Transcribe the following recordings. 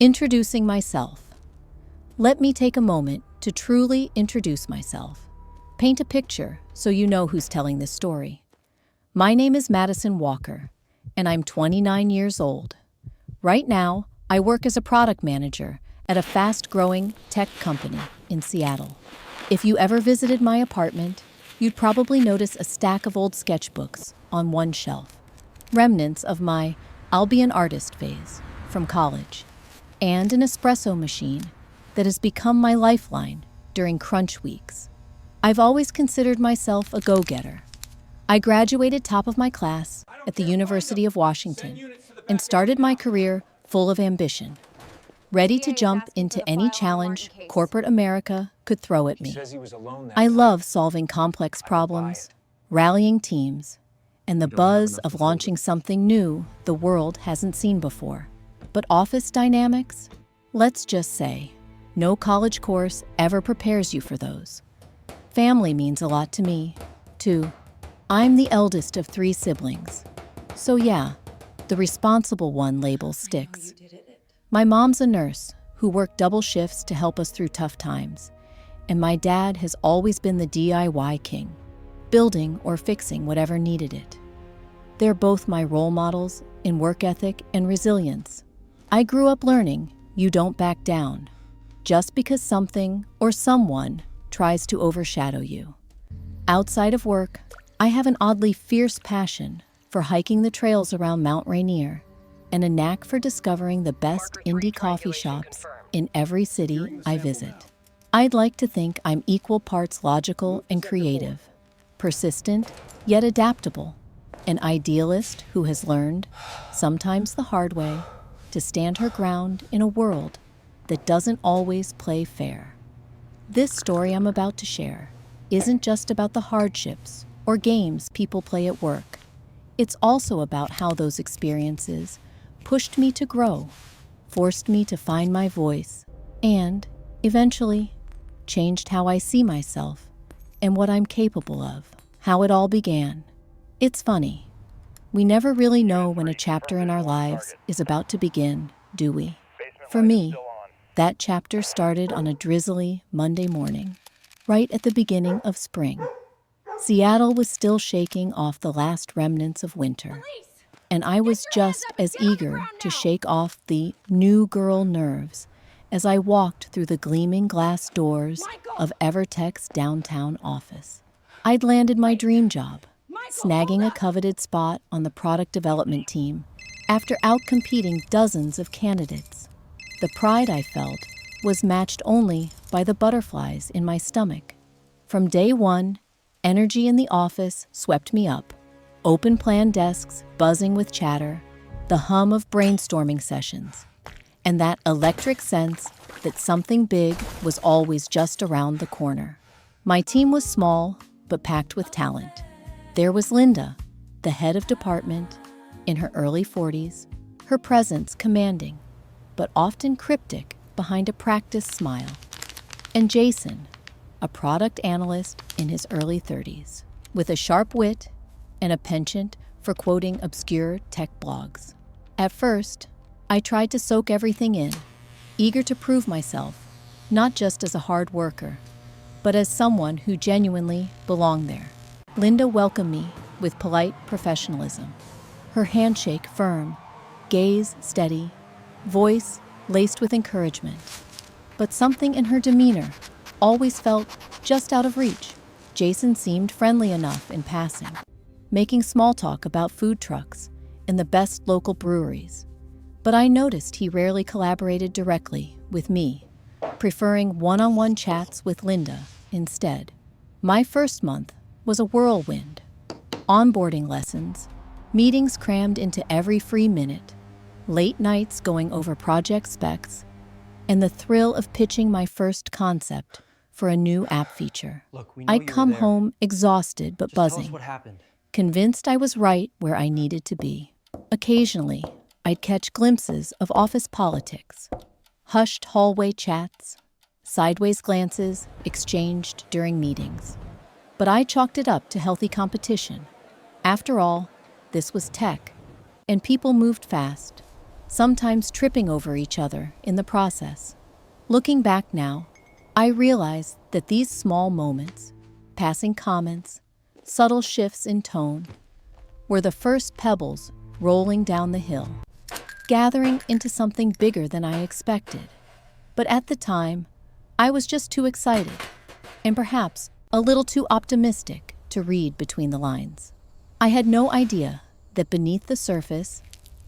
Introducing myself. Let me take a moment to truly introduce myself. Paint a picture so you know who's telling this story. My name is Madison Walker, and I'm 29 years old. Right now, I work as a product manager at a fast-growing tech company in Seattle. If you ever visited my apartment, you'd probably notice a stack of old sketchbooks on one shelf, remnants of my I'll be an artist phase from college, and an espresso machine that has become my lifeline during crunch weeks. I've always considered myself a go-getter. I graduated top of my class at the University of Washington and started my career full of ambition, ready to jump into any challenge corporate America could throw at me. I love solving complex problems, rallying teams, and the buzz of launching something new the world hasn't seen before. But office dynamics? Let's just say, no college course ever prepares you for those. Family means a lot to me, too. I'm the eldest of 3 siblings. So yeah, the responsible one label sticks. My mom's a nurse who worked double shifts to help us through tough times, and my dad has always been the DIY king, building or fixing whatever needed it. They're both my role models in work ethic and resilience. I grew up learning you don't back down just because something or someone tries to overshadow you. Outside of work, I have an oddly fierce passion for hiking the trails around Mount Rainier and a knack for discovering the best indie coffee shops in every city I visit. I'd like to think I'm equal parts logical and creative, persistent yet adaptable, an idealist who has learned, sometimes the hard way, to stand her ground in a world that doesn't always play fair. This story I'm about to share isn't just about the hardships or games people play at work. It's also about how those experiences pushed me to grow, forced me to find my voice, and, eventually, changed how I see myself and what I'm capable of. How it all began. It's funny. We never really know when a chapter in our lives is about to begin, do we? For me, that chapter started on a drizzly Monday morning, right at the beginning of spring. Seattle was still shaking off the last remnants of winter, and I was just as eager to shake off the new girl nerves as I walked through the gleaming glass doors of Evertech's downtown office. I'd landed my dream job, snagging a coveted spot on the product development team after outcompeting dozens of candidates. The pride I felt was matched only by the butterflies in my stomach. From day one, energy in the office swept me up. Open plan desks buzzing with chatter, the hum of brainstorming sessions, and that electric sense that something big was always just around the corner. My team was small, but packed with talent. There was Linda, the head of department, in her early 40s, her presence commanding, but often cryptic behind a practiced smile. And Jason, a product analyst in his early 30s, with a sharp wit and a penchant for quoting obscure tech blogs. At first, I tried to soak everything in, eager to prove myself, not just as a hard worker, but as someone who genuinely belonged there. Linda welcomed me with polite professionalism, her handshake firm, gaze steady, voice laced with encouragement. But something in her demeanor always felt just out of reach. Jason seemed friendly enough in passing, making small talk about food trucks and the best local breweries. But I noticed he rarely collaborated directly with me, preferring one-on-one chats with Linda instead. My first month was a whirlwind. Onboarding lessons, meetings crammed into every free minute, late nights going over project specs, and the thrill of pitching my first concept for a new app feature. I'd come home exhausted but buzzing, convinced I was right where I needed to be. Occasionally, I'd catch glimpses of office politics, hushed hallway chats, sideways glances exchanged during meetings. But I chalked it up to healthy competition. After all, this was tech, and people moved fast. sometimes tripping over each other in the process. Looking back now, I realize that these small moments, passing comments, subtle shifts in tone, were the first pebbles rolling down the hill, gathering into something bigger than I expected. But at the time, I was just too excited, and perhaps a little too optimistic to read between the lines. I had no idea that beneath the surface,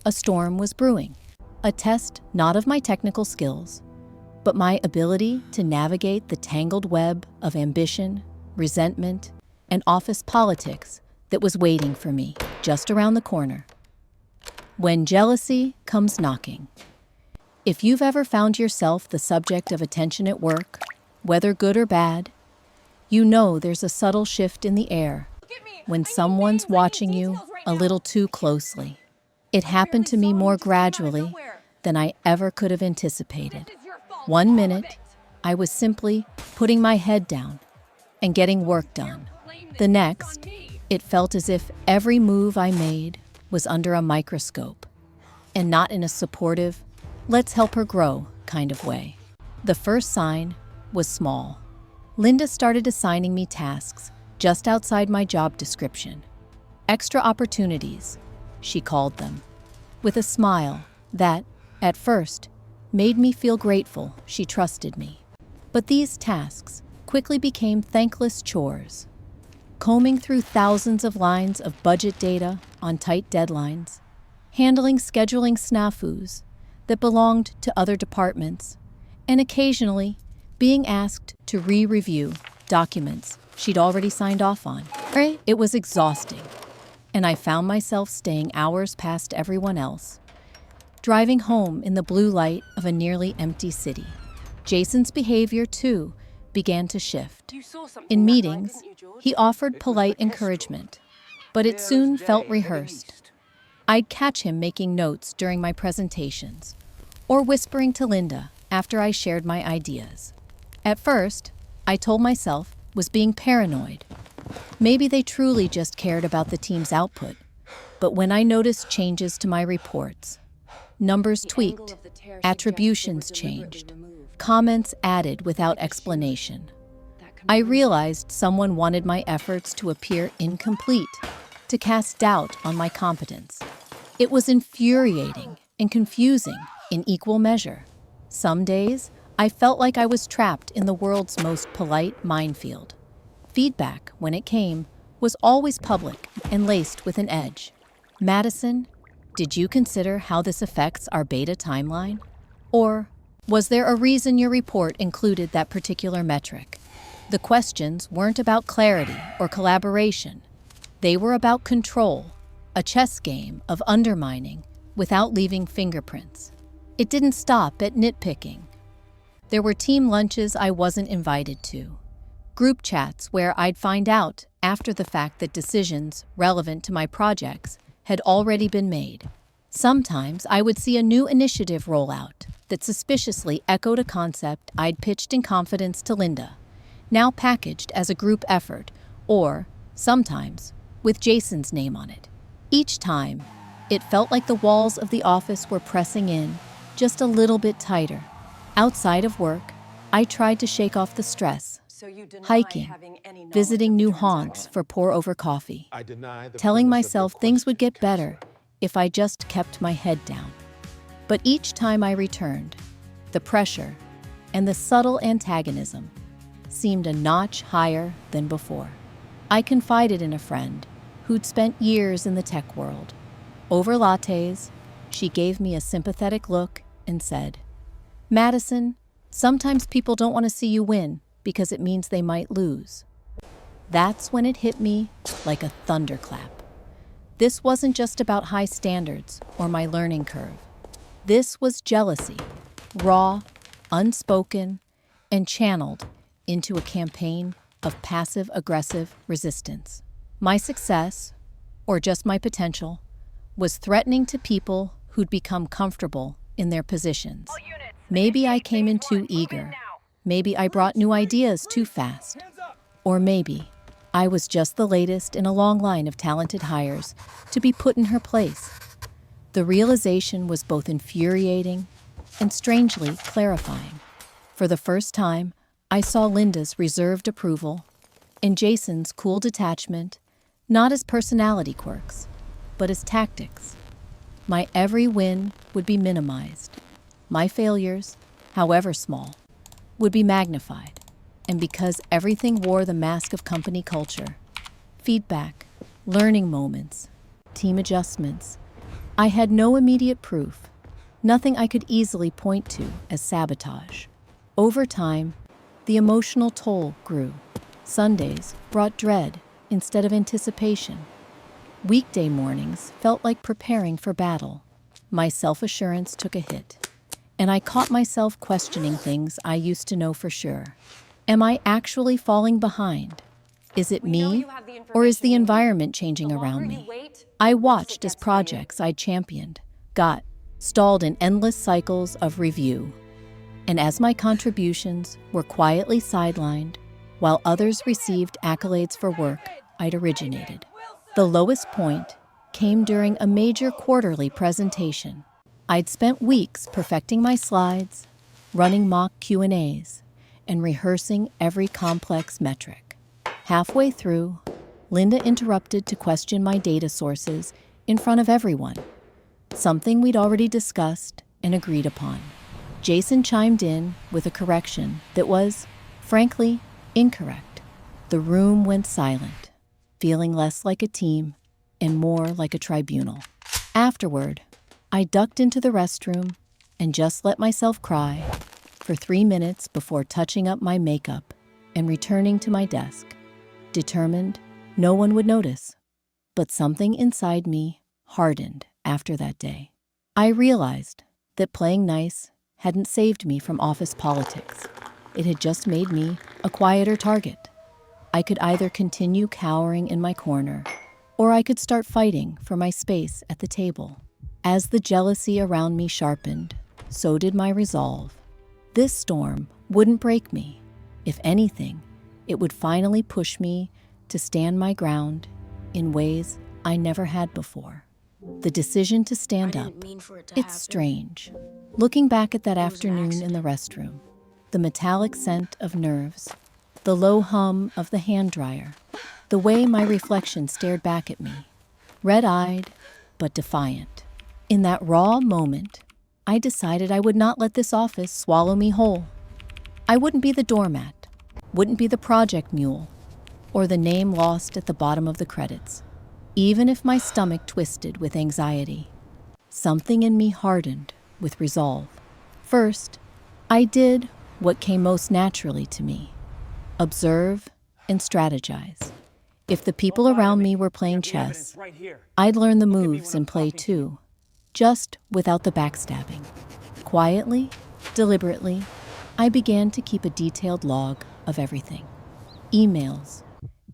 a storm was brewing, a test not of my technical skills, but my ability to navigate the tangled web of ambition, resentment, and office politics that was waiting for me just around the corner. When jealousy comes knocking. If you've ever found yourself the subject of attention at work, whether good or bad, you know there's a subtle shift in the air when someone's watching you a little too closely. It happened to me more gradually than I ever could have anticipated. One minute, I was simply putting my head down and getting work done. The next, it felt as if every move I made was under a microscope, and not in a supportive, let's help her grow kind of way. The first sign was small. Linda started assigning me tasks just outside my job description. Extra opportunities, she called them, with a smile that, at first, made me feel grateful she trusted me. But these tasks quickly became thankless chores. Combing through thousands of lines of budget data on tight deadlines, handling scheduling snafus that belonged to other departments, and occasionally being asked to re-review documents she'd already signed off on. It was exhausting, and I found myself staying hours past everyone else, driving home in the blue light of a nearly empty city. Jason's behavior, too, began to shift. In meetings, he offered polite encouragement, but it soon felt rehearsed. I'd catch him making notes during my presentations, or whispering to Linda after I shared my ideas. At first, I told myself was being paranoid. Maybe they truly just cared about the team's output. But when I noticed changes to my reports, numbers tweaked, attributions changed, comments added without explanation, I realized someone wanted my efforts to appear incomplete, to cast doubt on my competence. It was infuriating and confusing in equal measure. Some days, I felt like I was trapped in the world's most polite minefield. Feedback, when it came, was always public and laced with an edge. Madison, did you consider how this affects our beta timeline? Or was there a reason your report included that particular metric? The questions weren't about clarity or collaboration. They were about control, a chess game of undermining without leaving fingerprints. It didn't stop at nitpicking. There were team lunches I wasn't invited to, group chats where I'd find out after the fact that decisions relevant to my projects had already been made. Sometimes I would see a new initiative roll out that suspiciously echoed a concept I'd pitched in confidence to Linda, now packaged as a group effort, or, sometimes, with Jason's name on it. Each time, it felt like the walls of the office were pressing in just a little bit tighter. Outside of work, I tried to shake off the stress, hiking, visiting new haunts for pour-over coffee, telling myself things would get better if I just kept my head down. But each time I returned, the pressure and the subtle antagonism seemed a notch higher than before. I confided in a friend who'd spent years in the tech world. Over lattes, she gave me a sympathetic look and said, "Madison, sometimes people don't want to see you win because it means they might lose." That's when it hit me like a thunderclap. This wasn't just about high standards or my learning curve. This was jealousy, raw, unspoken, and channeled into a campaign of passive-aggressive resistance. My success, or just my potential, was threatening to people who'd become comfortable in their positions. Maybe I came in too eager. Maybe I brought new ideas too fast. Or maybe I was just the latest in a long line of talented hires to be put in her place. The realization was both infuriating and strangely clarifying. For the first time, I saw Linda's reserved approval and Jason's cool detachment, not as personality quirks, but as tactics. My every win would be minimized. My failures, however small, would be magnified. And because everything wore the mask of company culture, feedback, learning moments, team adjustments, I had no immediate proof, nothing I could easily point to as sabotage. Over time, the emotional toll grew. Sundays brought dread instead of anticipation. Weekday mornings felt like preparing for battle. My self-assurance took a hit, and I caught myself questioning things I used to know for sure. Am I actually falling behind? Is it me, or is the environment changing around me? I watched as projects I'd championed got stalled in endless cycles of review. And as my contributions were quietly sidelined, while others received accolades for work I'd originated. The lowest point came during a major quarterly presentation. I'd spent weeks perfecting my slides, running mock Q&As, and rehearsing every complex metric. Halfway through, Linda interrupted to question my data sources in front of everyone, something we'd already discussed and agreed upon. Jason chimed in with a correction that was, frankly, incorrect. The room went silent, feeling less like a team and more like a tribunal. Afterward, I ducked into the restroom and just let myself cry for 3 minutes before touching up my makeup and returning to my desk, determined no one would notice. But something inside me hardened after that day. I realized that playing nice hadn't saved me from office politics. It had just made me a quieter target. I could either continue cowering in my corner, or I could start fighting for my space at the table. As the jealousy around me sharpened, so did my resolve. This storm wouldn't break me. If anything, it would finally push me to stand my ground in ways I never had before. The decision to stand up, it's strange. Looking back at that afternoon in the restroom, the metallic scent of nerves, the low hum of the hand dryer, the way my reflection stared back at me, red-eyed but defiant. In that raw moment, I decided I would not let this office swallow me whole. I wouldn't be the doormat, wouldn't be the project mule, or the name lost at the bottom of the credits. Even if my stomach twisted with anxiety, something in me hardened with resolve. First, I did what came most naturally to me: observe and strategize. If the people around me were playing chess, I'd learn the moves and play too, just without the backstabbing. Quietly, deliberately, I began to keep a detailed log of everything. Emails,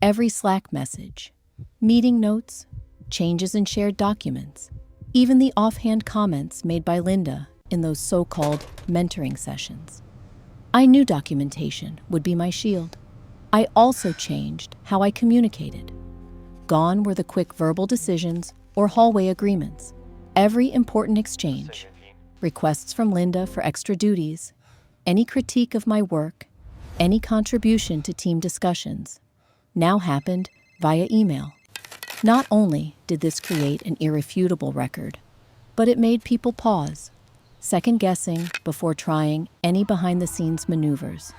every Slack message, meeting notes, changes in shared documents, even the offhand comments made by Linda in those so-called mentoring sessions. I knew documentation would be my shield. I also changed how I communicated. Gone were the quick verbal decisions or hallway agreements. Every important exchange, requests from Linda for extra duties, any critique of my work, any contribution to team discussions, now happened via email. Not only did this create an irrefutable record, but it made people pause, second-guessing before trying any behind-the-scenes maneuvers.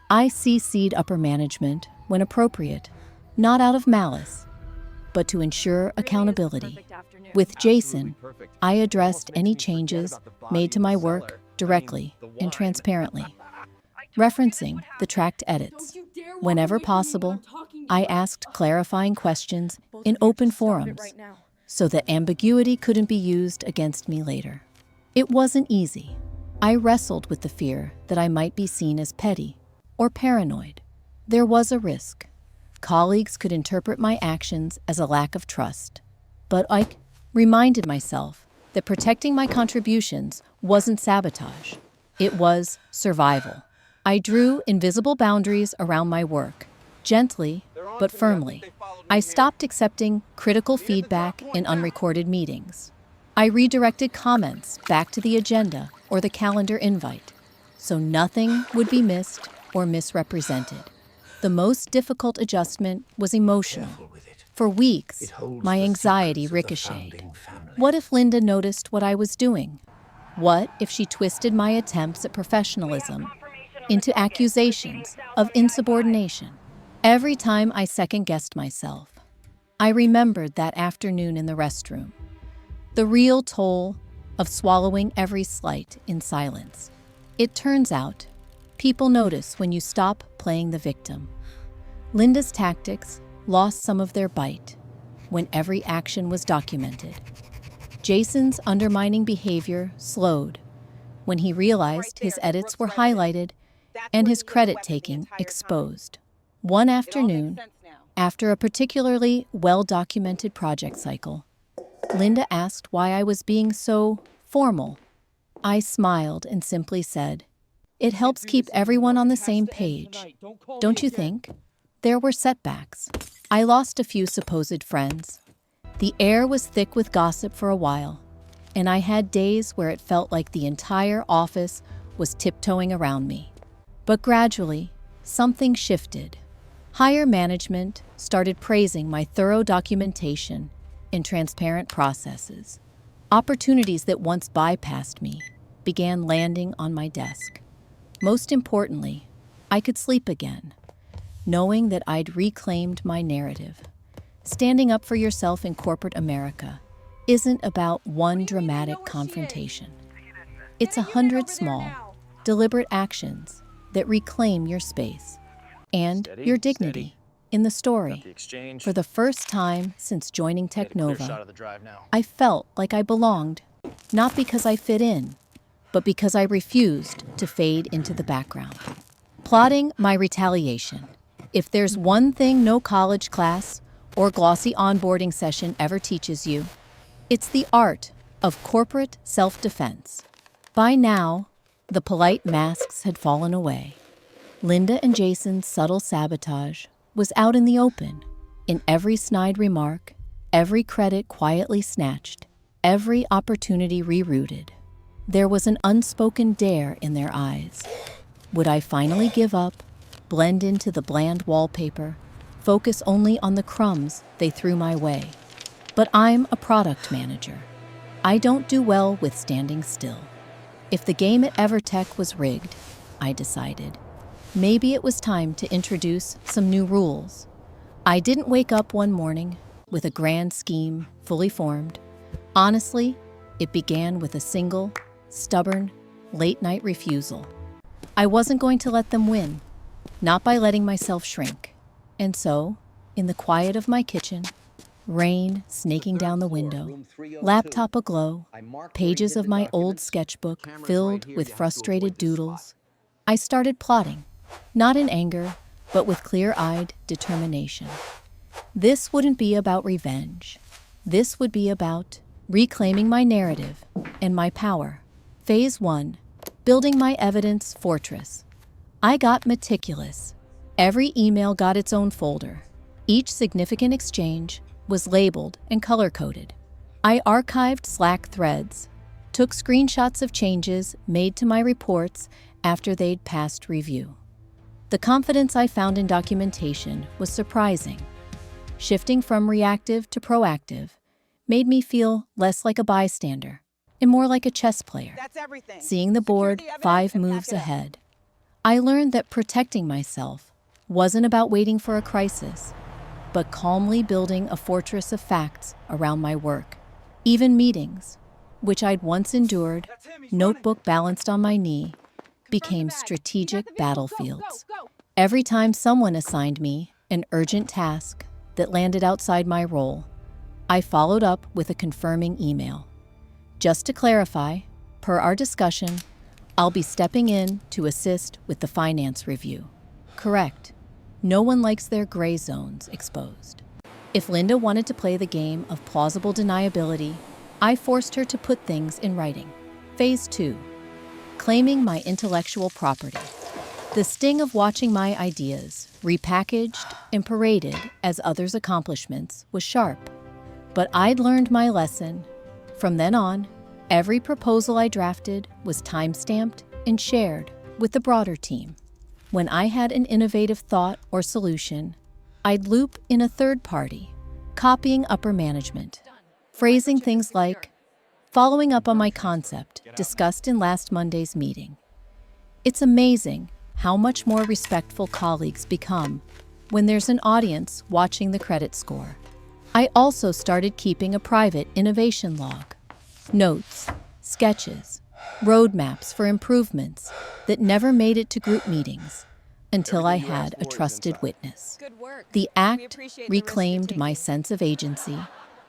I CC'd upper management when appropriate, not out of malice, but to ensure accountability. With Jason, I addressed any changes made to my work directly and transparently, referencing the tracked edits. Whenever possible, I asked clarifying questions in open forums so that ambiguity couldn't be used against me later. It wasn't easy. I wrestled with the fear that I might be seen as petty or paranoid. There was a risk. Colleagues could interpret my actions as a lack of trust. But I reminded myself that protecting my contributions wasn't sabotage. It was survival. I drew invisible boundaries around my work, gently but firmly. I stopped accepting critical feedback in unrecorded meetings. I redirected comments back to the agenda or the calendar invite, so nothing would be missed or misrepresented. The most difficult adjustment was emotional. For weeks, my anxiety ricocheted. What if Linda noticed what I was doing? What if she twisted my attempts at professionalism into accusations of insubordination? Every time I second-guessed myself, I remembered that afternoon in the restroom, the real toll of swallowing every slight in silence. It turns out, people notice when you stop playing the victim. Linda's tactics lost some of their bite when every action was documented. Jason's undermining behavior slowed when he realized his edits were highlighted and his credit-taking exposed. One afternoon, after a particularly well-documented project cycle, Linda asked why I was being so formal. I smiled and simply said, "It helps keep everyone on the same page. Don't you think?" There were setbacks. I lost a few supposed friends. The air was thick with gossip for a while, and I had days where it felt like the entire office was tiptoeing around me. But gradually, something shifted. Higher management started praising my thorough documentation and transparent processes. Opportunities that once bypassed me began landing on my desk. Most importantly, I could sleep again, knowing that I'd reclaimed my narrative. Standing up for yourself in corporate America isn't about one dramatic confrontation. It's 100 small, deliberate actions that reclaim your space and your dignity in the story. For the first time since joining Technova, I felt like I belonged, not because I fit in, but because I refused to fade into the background. Plotting my retaliation. If there's one thing no college class or glossy onboarding session ever teaches you, it's the art of corporate self-defense. By now, the polite masks had fallen away. Linda and Jason's subtle sabotage was out in the open, in every snide remark, every credit quietly snatched, every opportunity rerouted. There was an unspoken dare in their eyes. Would I finally give up, blend into the bland wallpaper, focus only on the crumbs they threw my way? But I'm a product manager. I don't do well with standing still. If the game at EverTech was rigged, I decided, maybe it was time to introduce some new rules. I didn't wake up one morning with a grand scheme fully formed. Honestly, it began with a single, stubborn, late-night refusal. I wasn't going to let them win, not by letting myself shrink. And so, in the quiet of my kitchen, rain snaking down the window, laptop aglow, pages of my old sketchbook filled with frustrated doodles, I started plotting, not in anger, but with clear-eyed determination. This wouldn't be about revenge. This would be about reclaiming my narrative and my power. Phase 1, building my evidence fortress. I got meticulous. Every email got its own folder. Each significant exchange was labeled and color-coded. I archived Slack threads, took screenshots of changes made to my reports after they'd passed review. The confidence I found in documentation was surprising. Shifting from reactive to proactive made me feel less like a bystander and more like a chess player, seeing the board 5 moves ahead. I learned that protecting myself wasn't about waiting for a crisis, but calmly building a fortress of facts around my work. Even meetings, which I'd once endured, notebook balanced on my knee, became strategic battlefields. Every time someone assigned me an urgent task that landed outside my role, I followed up with a confirming email. Just to clarify, per our discussion, I'll be stepping in to assist with the finance review. Correct. No one likes their gray zones exposed. If Linda wanted to play the game of plausible deniability, I forced her to put things in writing. Phase 2, claiming my intellectual property. The sting of watching my ideas repackaged and paraded as others' accomplishments was sharp. But I'd learned my lesson. From then on, every proposal I drafted was time-stamped and shared with the broader team. When I had an innovative thought or solution, I'd loop in a third party, copying upper management, phrasing things like, following up on my concept discussed in last Monday's meeting. It's amazing how much more respectful colleagues become when there's an audience watching the credit score. I also started keeping a private innovation log. Notes, sketches, roadmaps for improvements that never made it to group meetings until I had a trusted witness. The act reclaimed my sense of agency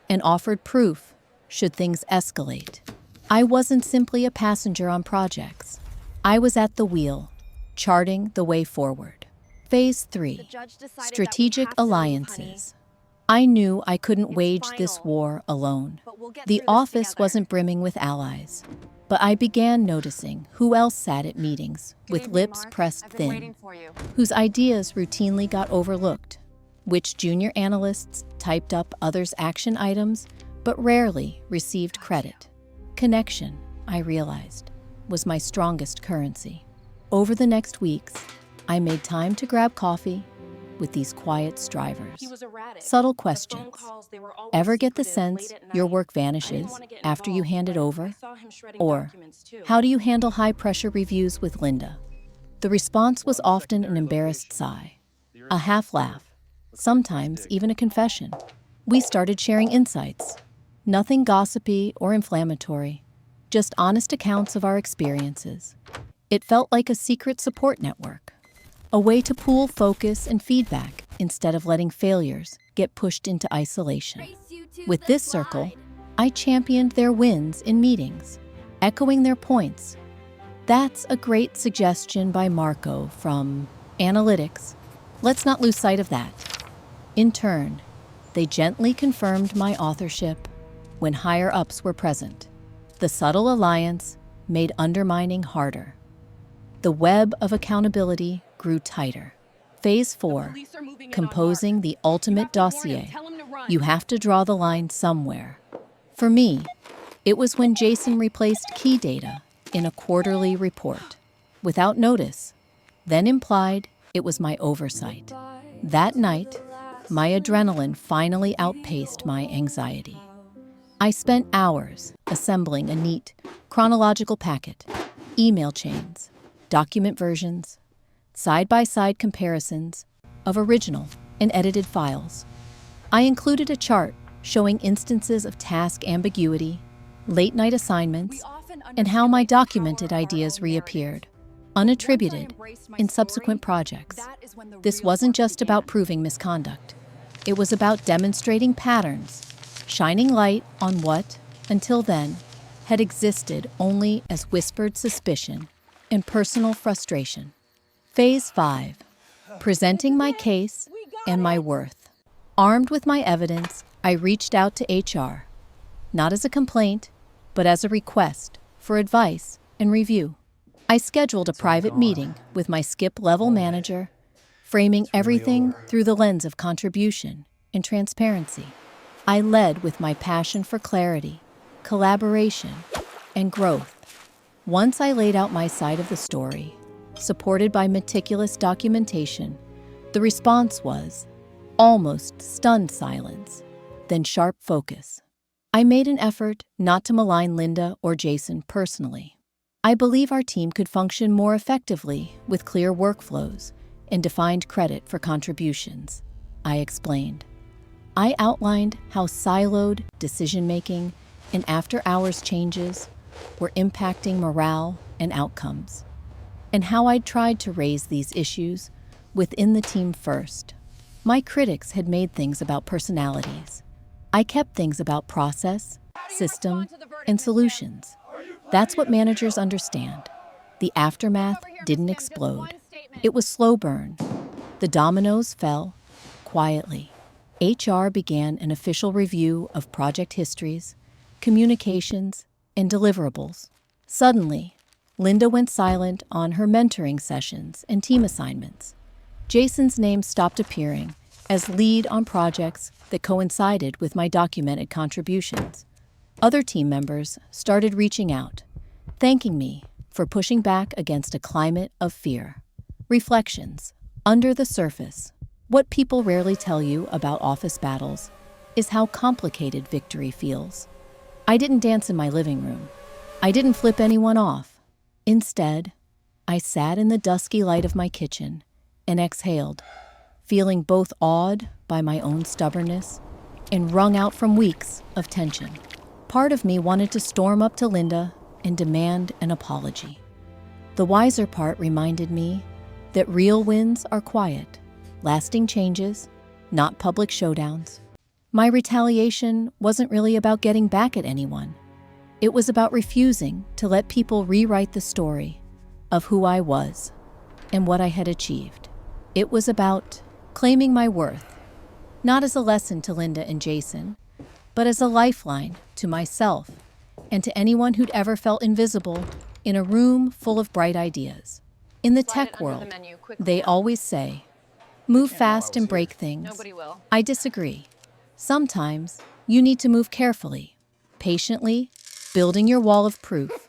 and offered proof should things escalate. I wasn't simply a passenger on projects. I was at the wheel, charting the way forward. Phase 3, strategic alliances. I knew I couldn't wage this war alone. The office wasn't brimming with allies, but I began noticing who else sat at meetings with lips pressed thin, whose ideas routinely got overlooked, which junior analysts typed up others' action items but rarely received credit. Connection, I realized, was my strongest currency. Over the next weeks, I made time to grab coffee with these quiet strivers. Subtle questions. Ever get the sense your work vanishes after you hand it over? Or, how do you handle high-pressure reviews with Linda? The response was often an embarrassed sigh, a half laugh, sometimes even a confession. We started sharing insights. Nothing gossipy or inflammatory, just honest accounts of our experiences. It felt like a secret support network, a way to pool focus and feedback instead of letting failures get pushed into isolation. With this circle, I championed their wins in meetings, echoing their points. That's a great suggestion by Marco from Analytics. Let's not lose sight of that. In turn, they gently confirmed my authorship when higher-ups were present. The subtle alliance made undermining harder. The web of accountability grew tighter. Phase 4, composing the ultimate dossier. You have to draw the line somewhere. For me, it was when Jason replaced key data in a quarterly report, without notice, then implied it was my oversight. That night, my adrenaline finally outpaced my anxiety. I spent hours assembling a neat, chronological packet, email chains, document versions, side-by-side comparisons of original and edited files. I included a chart showing instances of task ambiguity, late-night assignments, and how my documented ideas reappeared, unattributed, in subsequent projects. This wasn't just about proving misconduct. It was about demonstrating patterns, shining light on what, until then, had existed only as whispered suspicion and personal frustration. Phase 5, presenting my case and my worth. Armed with my evidence, I reached out to HR, not as a complaint, but as a request for advice and review. I scheduled a private meeting with my skip-level manager, framing everything through the lens of contribution and transparency. I led with my passion for clarity, collaboration, and growth. Once I laid out my side of the story, supported by meticulous documentation, the response was almost stunned silence, then sharp focus. I made an effort not to malign Linda or Jason personally. I believe our team could function more effectively with clear workflows and defined credit for contributions, I explained. I outlined how siloed decision-making and after-hours changes were impacting morale and outcomes, and how I'd tried to raise these issues within the team first. My critics had made things about personalities. I kept things about process, system, and solutions. That's what managers understand. The aftermath didn't explode. It was slow burn. The dominoes fell quietly. HR began an official review of project histories, communications, and deliverables. Suddenly, Linda went silent on her mentoring sessions and team assignments. Jason's name stopped appearing as lead on projects that coincided with my documented contributions. Other team members started reaching out, thanking me for pushing back against a climate of fear. Reflections. Under the surface, what people rarely tell you about office battles is how complicated victory feels. I didn't dance in my living room. I didn't flip anyone off. Instead, I sat in the dusky light of my kitchen and exhaled, feeling both awed by my own stubbornness and wrung out from weeks of tension. Part of me wanted to storm up to Linda and demand an apology. The wiser part reminded me that real wins are quiet, lasting changes, not public showdowns. My retaliation wasn't really about getting back at anyone. It was about refusing to let people rewrite the story of who I was and what I had achieved. It was about claiming my worth, not as a lesson to Linda and Jason, but as a lifeline to myself and to anyone who'd ever felt invisible in a room full of bright ideas. In the tech world, they always say, move fast and break things. Nobody will. I disagree. Sometimes you need to move carefully, patiently, building your wall of proof,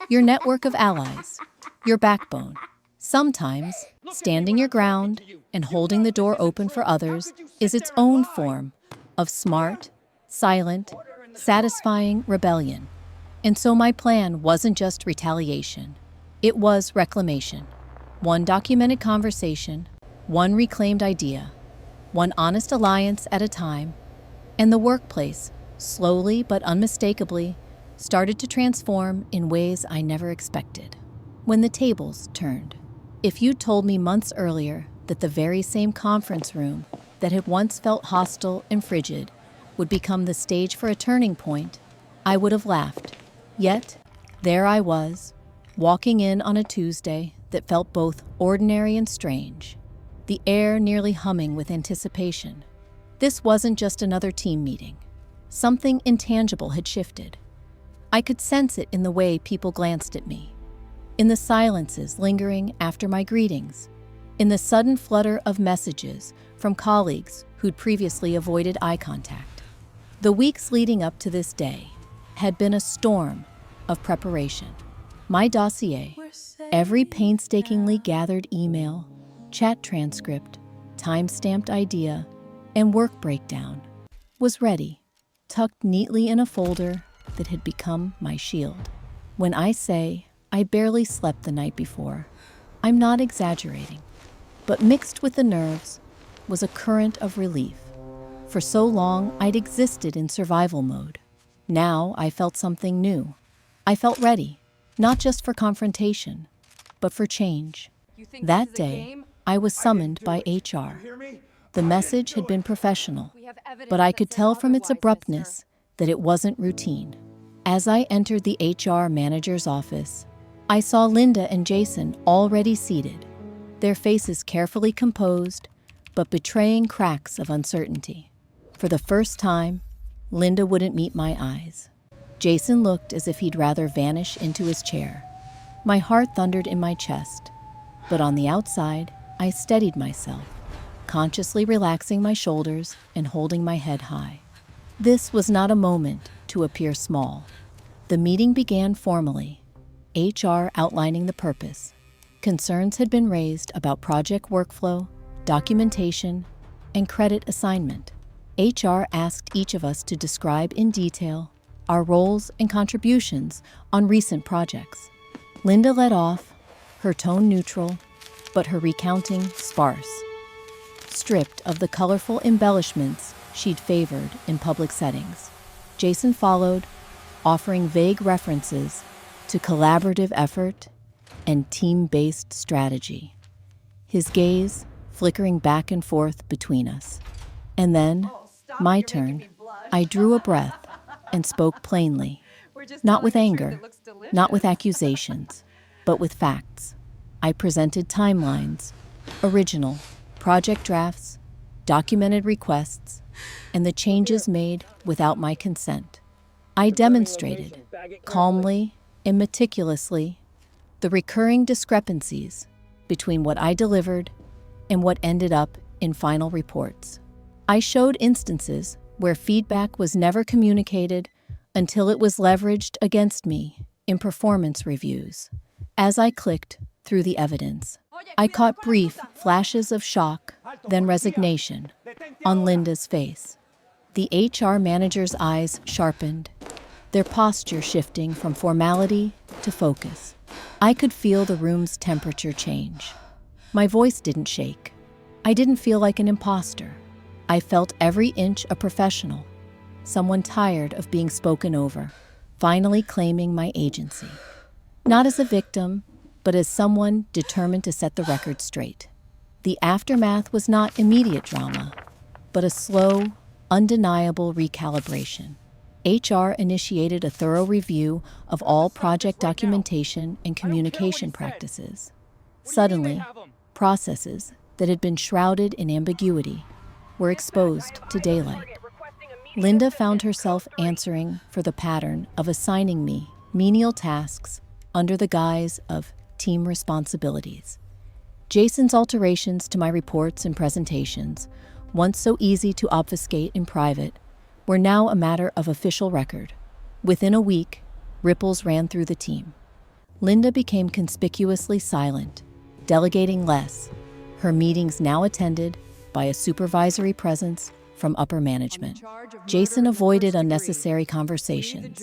your network of allies, your backbone. Sometimes standing your ground and holding the door open for others is its own form of smart, silent, satisfying rebellion. And so my plan wasn't just retaliation. It was reclamation. One documented conversation, one reclaimed idea, one honest alliance at a time, and the workplace, slowly but unmistakably, started to transform in ways I never expected. When the tables turned. If you'd told me months earlier that the very same conference room that had once felt hostile and frigid would become the stage for a turning point, I would have laughed. Yet, there I was, walking in on a Tuesday that felt both ordinary and strange, the air nearly humming with anticipation. This wasn't just another team meeting. Something intangible had shifted. I could sense it in the way people glanced at me, in the silences lingering after my greetings, in the sudden flutter of messages from colleagues who'd previously avoided eye contact. The weeks leading up to this day had been a storm of preparation. My dossier, every painstakingly gathered email, chat transcript, time-stamped idea, and work breakdown, was ready, tucked neatly in a folder that had become my shield. When I say I barely slept the night before, I'm not exaggerating. But mixed with the nerves was a current of relief. For so long, I'd existed in survival mode. Now I felt something new. I felt ready, not just for confrontation, but for change. That day, I was summoned by HR. The message had been professional, but I could tell from its abruptness that it wasn't routine. As I entered the HR manager's office, I saw Linda and Jason already seated, their faces carefully composed, but betraying cracks of uncertainty. For the first time, Linda wouldn't meet my eyes. Jason looked as if he'd rather vanish into his chair. My heart thundered in my chest, but on the outside, I steadied myself, consciously relaxing my shoulders and holding my head high. This was not a moment to appear small. The meeting began formally, HR outlining the purpose. Concerns had been raised about project workflow, documentation, and credit assignment. HR asked each of us to describe in detail our roles and contributions on recent projects. Linda led off, her tone neutral, but her recounting sparse, stripped of the colorful embellishments she'd favored in public settings. Jason followed, offering vague references to collaborative effort and team-based strategy, his gaze flickering back and forth between us. And then, my turn, I drew a breath and spoke plainly, not with anger, not with accusations, but with facts. I presented timelines, original project drafts, documented requests, and the changes made without my consent. I demonstrated, calmly and meticulously, the recurring discrepancies between what I delivered and what ended up in final reports. I showed instances where feedback was never communicated until it was leveraged against me in performance reviews. As I clicked through the evidence, I caught brief flashes of shock, then resignation, on Linda's face. The HR manager's eyes sharpened, their posture shifting from formality to focus. I could feel the room's temperature change. My voice didn't shake. I didn't feel like an imposter. I felt every inch a professional, someone tired of being spoken over, finally claiming my agency. Not as a victim, but as someone determined to set the record straight. The aftermath was not immediate drama, but a slow, undeniable recalibration. HR initiated a thorough review of all project documentation and communication practices. Suddenly, processes that had been shrouded in ambiguity were exposed to daylight. Linda found herself answering for the pattern of assigning me menial tasks under the guise of team responsibilities. Jason's alterations to my reports and presentations, once so easy to obfuscate in private, were now a matter of official record. Within a week, ripples ran through the team. Linda became conspicuously silent, delegating less, her meetings now attended by a supervisory presence from upper management. Jason avoided unnecessary conversations,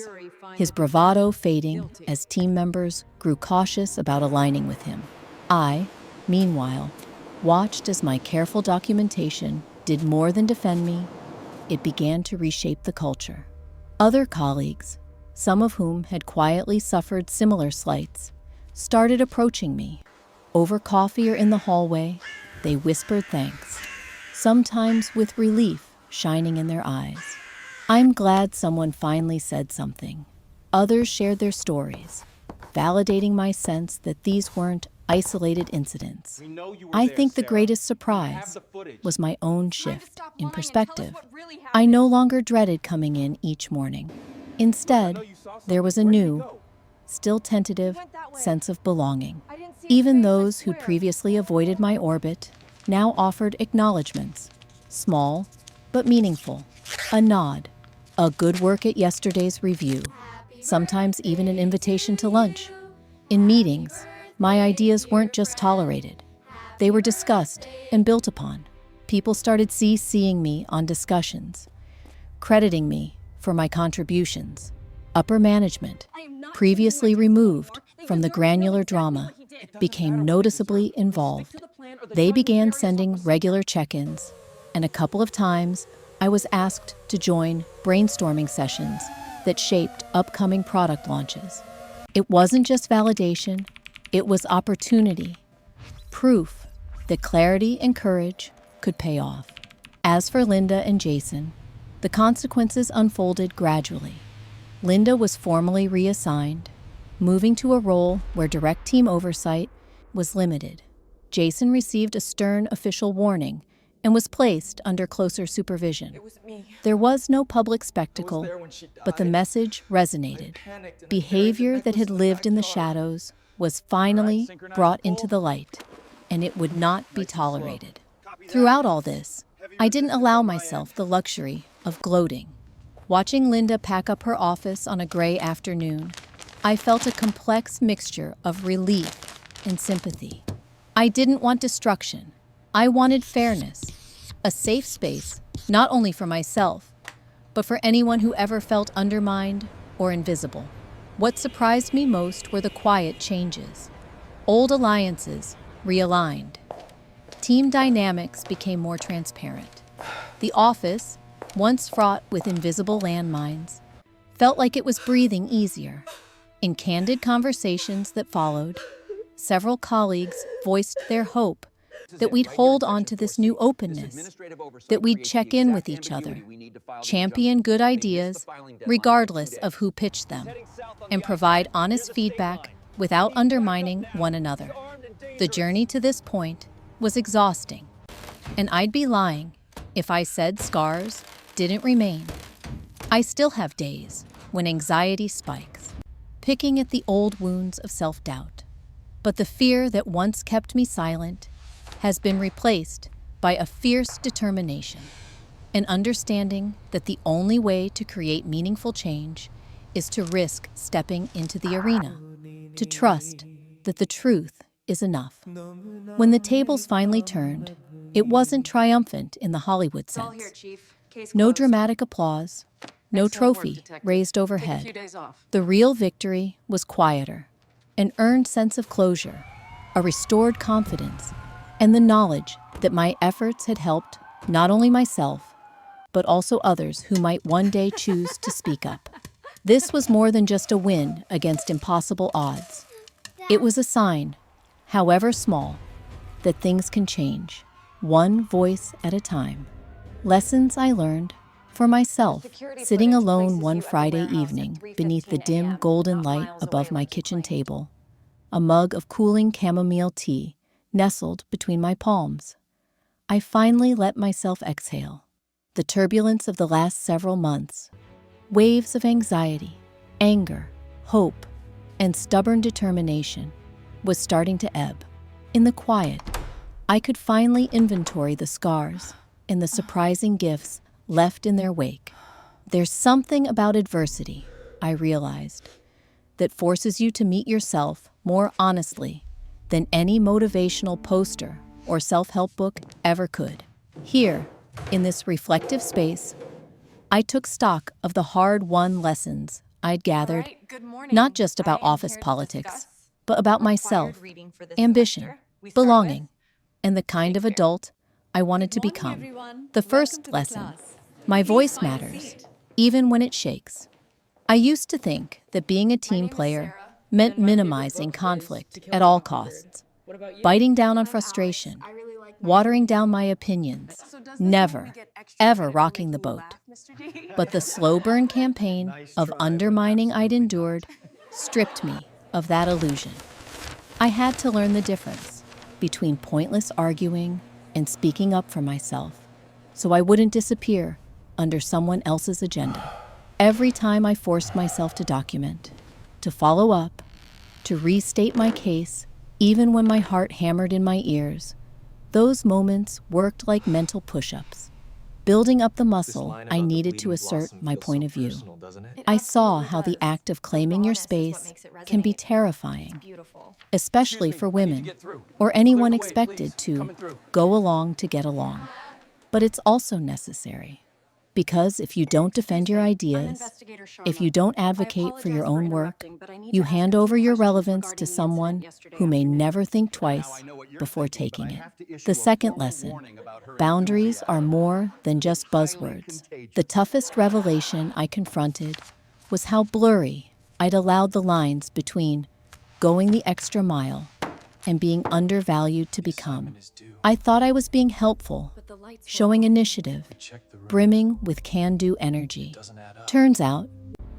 his bravado fading as team members grew cautious about aligning with him. I, meanwhile, watched as my careful documentation did more than defend me. It began to reshape the culture. Other colleagues, some of whom had quietly suffered similar slights, started approaching me. Over coffee or in the hallway, they whispered thanks, sometimes with relief shining in their eyes. I'm glad someone finally said something. Others shared their stories, validating my sense that these weren't isolated incidents. I think the greatest surprise was my own shift in perspective. I no longer dreaded coming in each morning. Instead, there was a new, still tentative, sense of belonging. Even those who previously avoided my orbit now offered acknowledgments, small but meaningful. A nod, a good work at yesterday's review, sometimes even an invitation to lunch. In meetings, my ideas weren't just tolerated. They were discussed and built upon. People started seeing me on discussions, crediting me for my contributions. Upper management, previously removed from the granular drama, became noticeably involved. They began sending regular check-ins, and a couple of times I was asked to join brainstorming sessions that shaped upcoming product launches. It wasn't just validation, it was opportunity, proof that clarity and courage could pay off. As for Linda and Jason, the consequences unfolded gradually. Linda was formally reassigned, moving to a role where direct team oversight was limited. Jason received a stern official warning and was placed under closer supervision. There was no public spectacle, but the message resonated. Behavior that had lived in the shadows was finally brought into the light, and it would not be tolerated. Throughout all this, I didn't allow myself the luxury of gloating. Watching Linda pack up her office on a gray afternoon, I felt a complex mixture of relief and sympathy. I didn't want destruction. I wanted fairness, a safe space, not only for myself, but for anyone who ever felt undermined or invisible. What surprised me most were the quiet changes. Old alliances realigned. Team dynamics became more transparent. The office, once fraught with invisible landmines, felt like it was breathing easier. In candid conversations that followed, several colleagues voiced their hope that we'd hold on to this new openness, that we'd check in with each other, champion good ideas regardless of who pitched them, and provide honest feedback without undermining one another. The journey to this point was exhausting, and I'd be lying if I said scars didn't remain. I still have days when anxiety spikes, picking at the old wounds of self-doubt. But the fear that once kept me silent has been replaced by a fierce determination, an understanding that the only way to create meaningful change is to risk stepping into the arena, to trust that the truth is enough. When the tables finally turned, it wasn't triumphant in the Hollywood It's all here, sense. Chief. Case No closed. dramatic applause, no Excellent work, trophy Detective. raised Take a few overhead. days off. The real victory was quieter, an earned sense of closure, a restored confidence, and the knowledge that my efforts had helped not only myself, but also others who might one day choose to speak up. This was more than just a win against impossible odds. It was a sign, however small, that things can change, one voice at a time. Lessons I learned for myself, Security sitting footage alone places one you at the Friday warehouse at evening beneath the 3:15 dim a.m., golden not light miles above away my like you kitchen claimed. table, a mug of cooling chamomile tea nestled between my palms. I finally let myself exhale. The turbulence of the last several months, waves of anxiety, anger, hope, and stubborn determination, was starting to ebb. In the quiet, I could finally inventory the scars and the surprising gifts left in their wake. There's something about adversity, I realized, that forces you to meet yourself more honestly than any motivational poster or self-help book ever could. Here, in this reflective space, I took stock of the hard-won lessons I'd gathered, All right, good morning. not just about I am office here to politics, discuss but about required myself, reading for this ambition, semester. We start belonging, with and the kind of Shakespeare. adult I wanted to Good morning, become. everyone. The Welcome first to the lesson: class. my Please voice find a matters, seat. even when it shakes. I used to think that being a team name is player Sarah, meant And my favorite minimizing book is conflict To Kill at a all Mockingbird. costs, What about you? biting down on I'm Alex. frustration, I really like watering magazines. down my opinions, So does this mean we never, get extra ever credit for rocking the making you boat. laugh, Mr. D? But the slow burn campaign Nice of try, but undermining I'd absolutely endured stripped me of that illusion. I had to learn the difference between pointless arguing and speaking up for myself, so I wouldn't disappear under someone else's agenda. Every time I forced myself to document, to follow up, to restate my case, even when my heart hammered in my ears, those moments worked like mental push-ups, building up the muscle I needed to assert my point of view. It I saw absolutely how the does. act of The claiming your rawness is what space makes it can be resonate. terrifying, Beautiful. especially for women or anyone expected to go along to get along. But it's also necessary, because if you don't defend your I'm ideas, Investigator Sharma. if you don't I advocate for your apologize own work, interrupting, but I need you to ask hand a few over your questions relevance to regarding the someone incident yesterday who may afternoon. never think twice before taking it. The second lesson: boundaries are more than just buzzwords. The toughest revelation I confronted was how blurry I'd allowed the lines between going the extra mile and being undervalued to become. I thought I was being helpful, showing initiative, brimming with can-do energy. Turns out,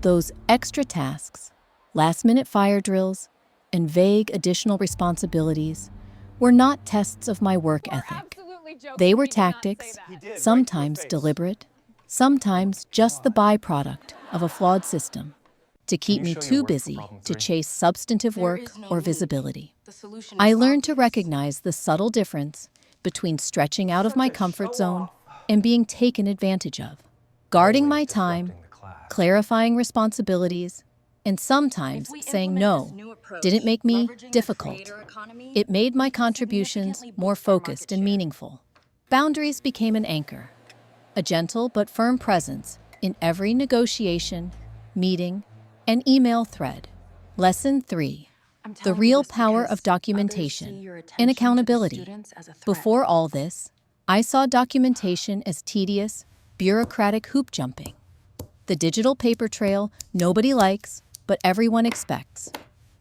those extra tasks, last-minute fire drills, and vague additional responsibilities were not tests of my work ethic. They were tactics, sometimes deliberate, sometimes just the byproduct of a flawed system, to keep me too busy to chase substantive There work is no or need. visibility. The solution I is learned to obvious. recognize the subtle difference between stretching out of my comfort zone and being taken advantage of, guarding my time, clarifying responsibilities, and sometimes If we saying implement this no new approach, didn't make me leveraging the difficult. creator economy, It made my we can contributions significantly more boost our focused market and share. meaningful. Boundaries became an anchor, a gentle but firm presence in every negotiation, meeting, and email thread. Lesson 3: I'm the telling you real this power because of documentation others see your attention and to the accountability. students as a threat. Before all this, I saw documentation as tedious, bureaucratic hoop jumping. The digital paper trail nobody likes, but everyone expects.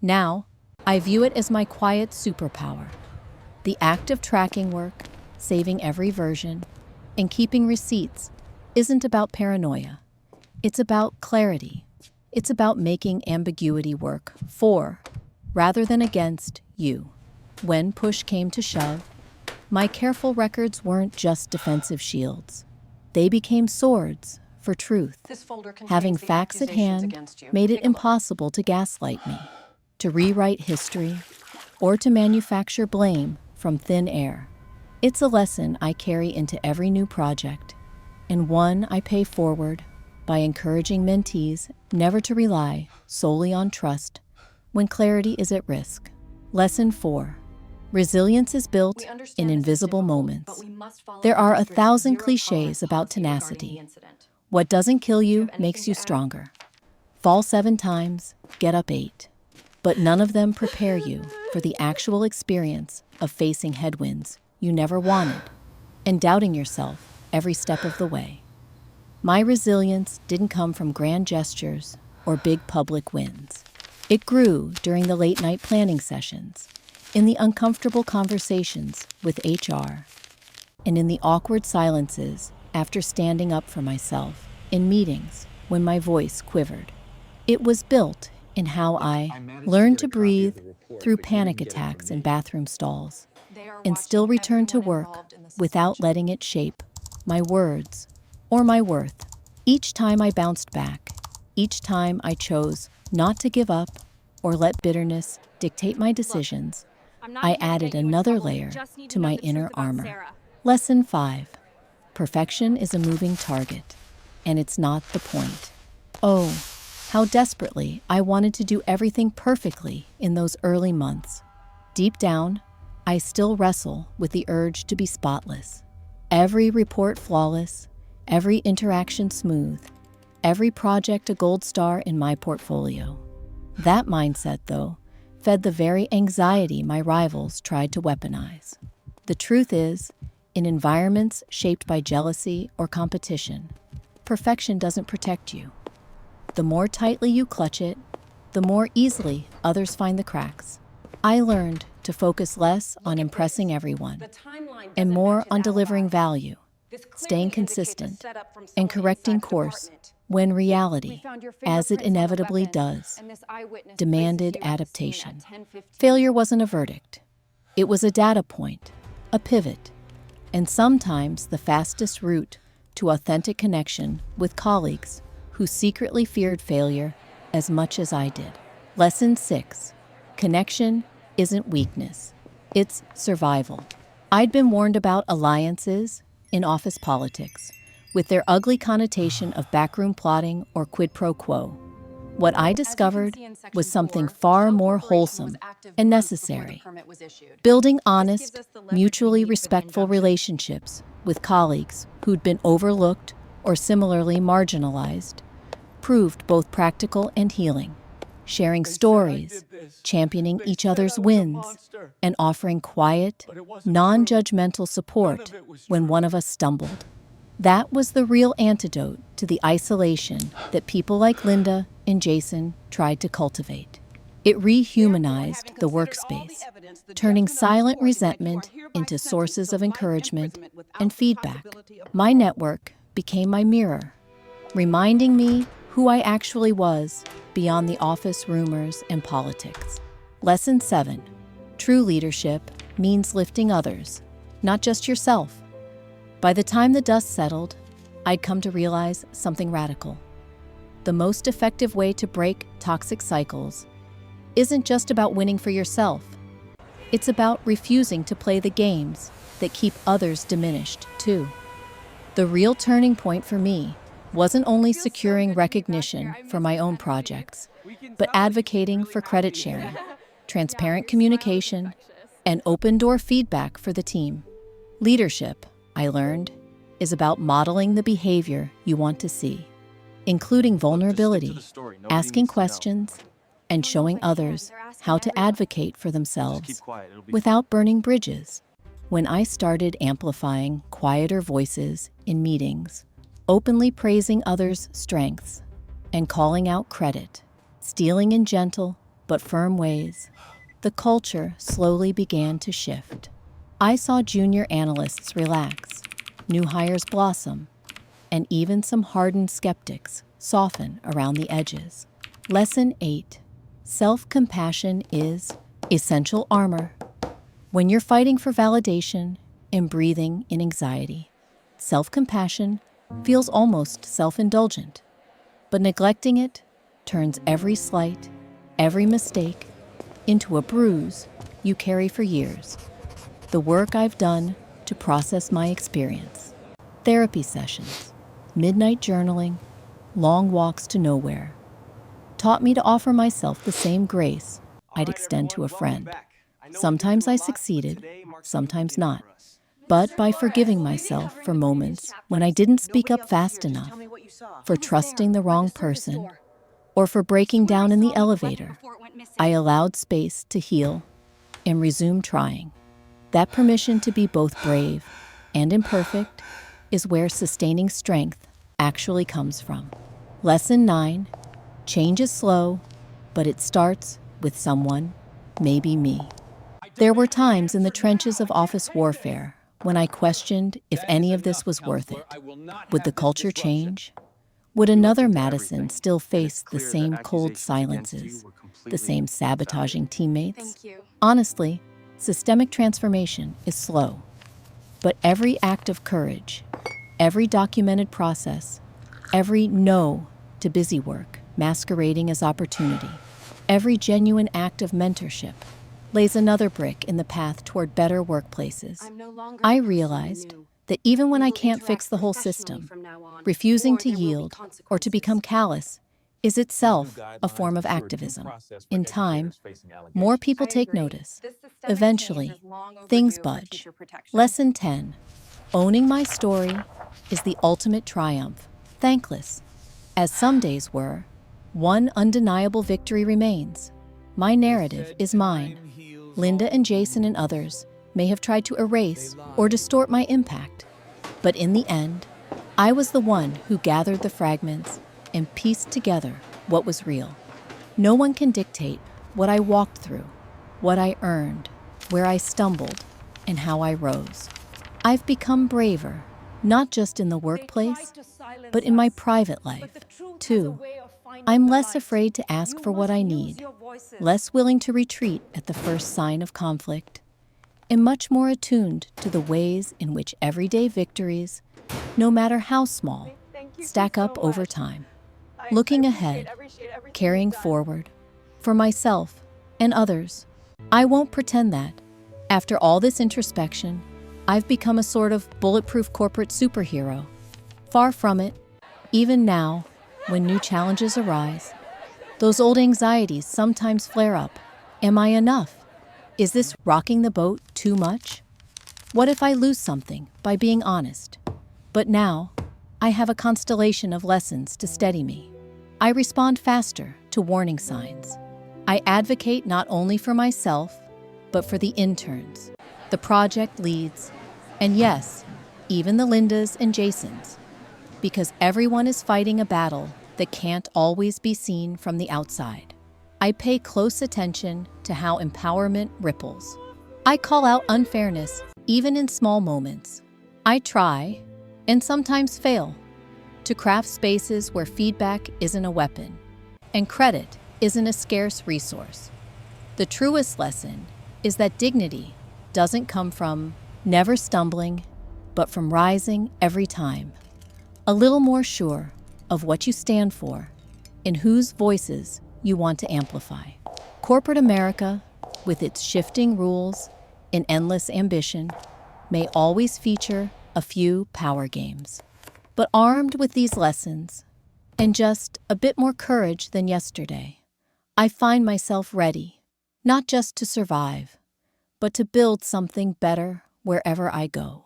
Now, I view it as my quiet superpower. The act of tracking work, saving every version, and keeping receipts isn't about paranoia. It's about clarity. It's about making ambiguity work for, rather than against, you. When push came to shove, my careful records weren't just defensive shields. They became swords for truth. This folder contains Having the facts at accusations hand against you. made it Take a look. impossible to gaslight me, to rewrite history, or to manufacture blame from thin air. It's a lesson I carry into every new project, and one I pay forward by encouraging mentees never to rely solely on trust when clarity is at risk. Lesson 4. Resilience is built in invisible moments. There are 1,000 cliches about tenacity. What doesn't kill you makes you stronger. Fall 7 times, get up 8. But none of them prepare you for the actual experience of facing headwinds you never wanted and doubting yourself every step of the way. My resilience didn't come from grand gestures or big public wins. It grew during the late-night planning sessions, in the uncomfortable conversations with HR, and in the awkward silences after standing up for myself in meetings when my voice quivered. It was built in how I learned to breathe through panic attacks in bathroom stalls and still return to work without letting it shape my words or my worth. Each time I bounced back, each time I chose not to give up or let bitterness dictate my decisions, I added another layer to my inner armor. Lesson 5. Perfection is a moving target, and it's not the point. Oh, how desperately I wanted to do everything perfectly in those early months. Deep down, I still wrestle with the urge to be spotless. Every report flawless, every interaction smooth, every project a gold star in my portfolio. That mindset, though, fed the very anxiety my rivals tried to weaponize. The truth is, in environments shaped by jealousy or competition, perfection doesn't protect you. The more tightly you clutch it, the more easily others find the cracks. I learned to focus less on impressing everyone and more on delivering value, staying consistent, and correcting course when reality, as it inevitably does, demanded adaptation. Failure wasn't a verdict. It was a data point, a pivot, and sometimes the fastest route to authentic connection with colleagues who secretly feared failure as much as I did. Lesson 6. Connection isn't weakness. It's survival. I'd been warned about alliances in office politics, with their ugly connotation of backroom plotting or quid pro quo. What I discovered was something far more wholesome and necessary. Building honest, mutually respectful relationships with colleagues who'd been overlooked or similarly marginalized proved both practical and healing. Sharing stories, championing each other's wins, and offering quiet, non-judgmental support when one of us stumbled. That was the real antidote to the isolation that people like Linda and Jason tried to cultivate. It rehumanized the workspace, turning silent resentment into sources of encouragement and feedback. My network became my mirror, reminding me who I actually was beyond the office rumors and politics. Lesson 7. True leadership means lifting others, not just yourself. By the time the dust settled, I'd come to realize something radical. The most effective way to break toxic cycles isn't just about winning for yourself. It's about refusing to play the games that keep others diminished, too. The real turning point for me wasn't only securing recognition for my own projects, but advocating for credit sharing, transparent communication, and open-door feedback for the team. Leadership, I learned, is about modeling the behavior you want to see, including vulnerability, asking questions, and showing others how to advocate for themselves without burning bridges. When I started amplifying quieter voices in meetings, openly praising others' strengths, and calling out credit, stealing in gentle but firm ways, the culture slowly began to shift. I saw junior analysts relax, new hires blossom, and even some hardened skeptics soften around the edges. Lesson 8. Self-compassion is essential armor. When you're fighting for validation and breathing in anxiety, self-compassion feels almost self-indulgent, but neglecting it turns every slight, every mistake, into a bruise you carry for years. The work I've done to process my experience. Therapy sessions, midnight journaling, long walks to nowhere, taught me to offer myself the same grace I'd extend to a friend. Sometimes I succeeded, sometimes not. But by forgiving myself for moments when I didn't speak up fast enough, for trusting the wrong person, or for breaking down in the elevator, I allowed space to heal and resume trying. That permission to be both brave and imperfect is where sustaining strength actually comes from. Lesson 9: change is slow, but it starts with someone, maybe me. There were times in the trenches of office warfare when I questioned if any of this was worth it. Would the culture change? Would another Madison still face the same cold silences, the same sabotaging teammates? Honestly, systemic transformation is slow. But every act of courage, every documented process, every no to busy work masquerading as opportunity, every genuine act of mentorship lays another brick in the path toward better workplaces. I realized that even when I can't fix the whole system, refusing to yield or to become callous is itself a form of activism. In time, more people take notice. Eventually, things budge. Lesson 10: owning my story is the ultimate triumph. Thankless as some days were, one undeniable victory remains. My narrative is mine. Linda and Jason and others may have tried to erase or distort my impact, but in the end, I was the one who gathered the fragments and pieced together what was real. No one can dictate what I walked through, what I earned, where I stumbled, and how I rose. I've become braver, not just in the workplace, but in my private life, too. I'm less afraid to ask for what I need, less willing to retreat at the first sign of conflict, and much more attuned to the ways in which everyday victories, no matter how small, stack up over time. Looking ahead, carrying forward, for myself and others, I won't pretend that, after all this introspection, I've become a sort of bulletproof corporate superhero. Far from it. Even now, when new challenges arise, those old anxieties sometimes flare up. Am I enough? Is this rocking the boat too much? What if I lose something by being honest? But now, I have a constellation of lessons to steady me. I respond faster to warning signs. I advocate not only for myself, but for the interns, the project leads, and yes, even the Lindas and Jasons, because everyone is fighting a battle that can't always be seen from the outside. I pay close attention to how empowerment ripples. I call out unfairness, even in small moments. I try, and sometimes fail, to craft spaces where feedback isn't a weapon, and credit isn't a scarce resource. The truest lesson is that dignity doesn't come from never stumbling, but from rising every time, a little more sure of what you stand for and whose voices you want to amplify. Corporate America, with its shifting rules and endless ambition, may always feature a few power games. But armed with these lessons, and just a bit more courage than yesterday, I find myself ready, not just to survive, but to build something better wherever I go.